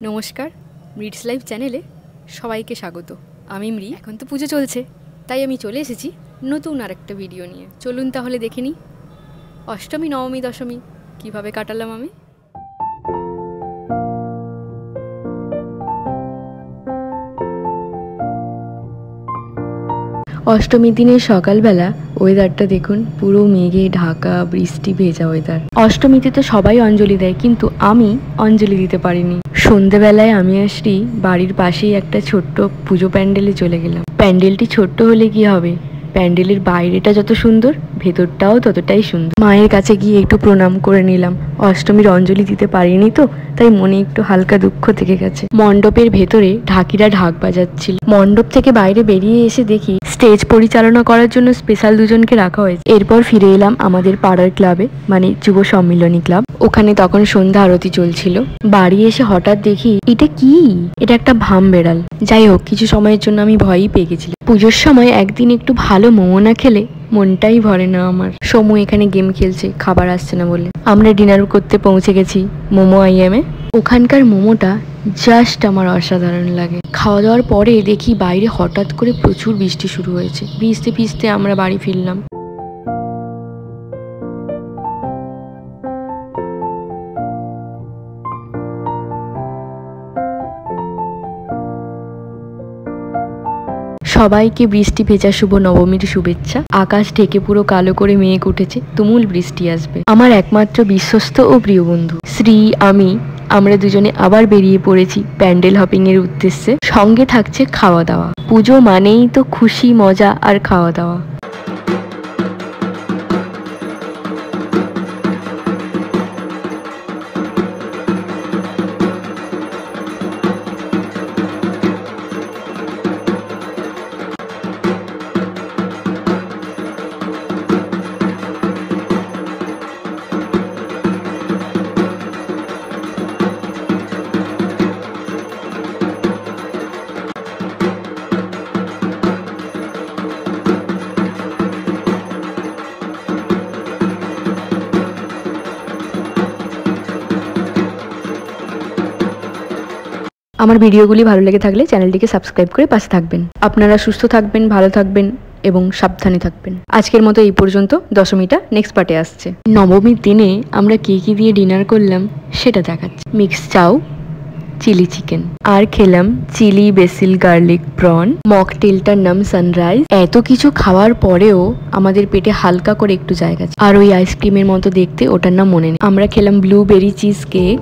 নমস্কার, মৃডস লাইফ চ্যানেলে সবাইকে স্বাগত। আমি মৃ। এখন তো পুজো চলছে, তাই আমি চলে এসেছি নতুন আরেকটা ভিডিও নিয়ে। চলুন তাহলে দেখে নিই অষ্টমী, নবমী, দশমী কীভাবে কাটালাম আমি। অষ্টমীর দিনের সকালবেলা ওয়েদারটা দেখুন, পুরো মেঘে ঢাকা, বৃষ্টি ভেজা ওয়েদার। অষ্টমীতে তো সবাই অঞ্জলি দেয়, কিন্তু আমি অঞ্জলি দিতে পারিনি। সন্ধেবেলায় আমি আর শ্রী বাড়ির পাশেই একটা ছোট্ট পুজো প্যান্ডেলে চলে গেলাম। প্যান্ডেলটি ছোট্ট হলে কি হবে, প্যান্ডেলের বাইরেটা যত সুন্দর, ভেতরটাও ততটাই সুন্দর। মায়ের কাছে গিয়ে একটু প্রণাম করে নিলাম। অষ্টমীর অঞ্জলি দিতে পারিনি তো, তাই মনে একটু হালকা দুঃখ থেকে গেছে। মণ্ডপের ভেতরে ঢাকিরা ঢাক বাজাচ্ছিল। মণ্ডপ থেকে বাইরে বেরিয়ে এসে দেখি স্টেজ পরিচালনা করার জন্য স্পেশাল দুজনকে রাখা হয়েছে। এরপর ফিরে এলাম আমাদের পাড়ার ক্লাবে, মানে যুব সম্মিলনী ক্লাব। ওখানে তখন সন্ধ্যা আরতি চলছিল। বাড়ি এসে হঠাৎ দেখি এটা কি, এটা একটা ভাম বেড়াল। যাই হোক, কিছু সময়ের জন্য আমি ভয়ই পেয়ে গেছিলাম। পুজোর সময় একদিন একটু ভালো মোমো না খেলে মনটাই ভরে না আমার। সমু এখানে গেম খেলছে, খাবার আসছে না বলে। আমরা ডিনার করতে পৌঁছে গেছি মোমো আইএমে। ওখানকার মোমোটা জাস্ট আমার অসাধারণ লাগে। খাওয়া দাওয়ার পরে দেখি বাইরে হঠাৎ করে প্রচুর বৃষ্টি শুরু হয়েছে। ভিজতে ভিজতে আমরা বাড়ি ফিরলাম। সবাইকে বৃষ্টি ভেজা শুভ নবমীর শুভেচ্ছা। আকাশ ঢেকে পুরো কালো করে মেঘ উঠেছে, তুমুল বৃষ্টি আসবে। আমার একমাত্র বিশ্বস্ত ও প্রিয় বন্ধু শ্রী, আমরা দুজনে আবার বেরিয়ে পড়েছি প্যান্ডেল হপিং এর উদ্দেশ্যে। সঙ্গে থাকছে খাওয়া দাওয়া। পুজো মানেই তো খুশি, মজা আর খাওয়া দাওয়া। আমার ভিডিওগুলি ভালো লেগে থাকলে চ্যানেলটিকে সাবস্ক্রাইব করে পাশে থাকবেন। আপনারা সুস্থ থাকবেন, ভালো থাকবেন এবং সাবধানে থাকবেন। আজকের মতো এই পর্যন্ত। দশমীটা নেক্সট পার্টে আসছে। নবমীর দিনে আমরা কি কি দিয়ে ডিনার করলাম সেটা দেখাচ্ছি। মিক্স চাউ, চিলি চিকেন, আর খেলাম চিলি বেসিল গার্লিক প্রন। মকটেলটার নাম সানরাইজ। এত কিছু খাওয়ার পরেও আমাদের পেটে হালকা করে একটু জায়গা আছে। আর ওই আইসক্রিমের মতো দেখতে, ওটার নাম মনে নেই। আমরা খেলাম ব্লুবেরি চিজ কেক।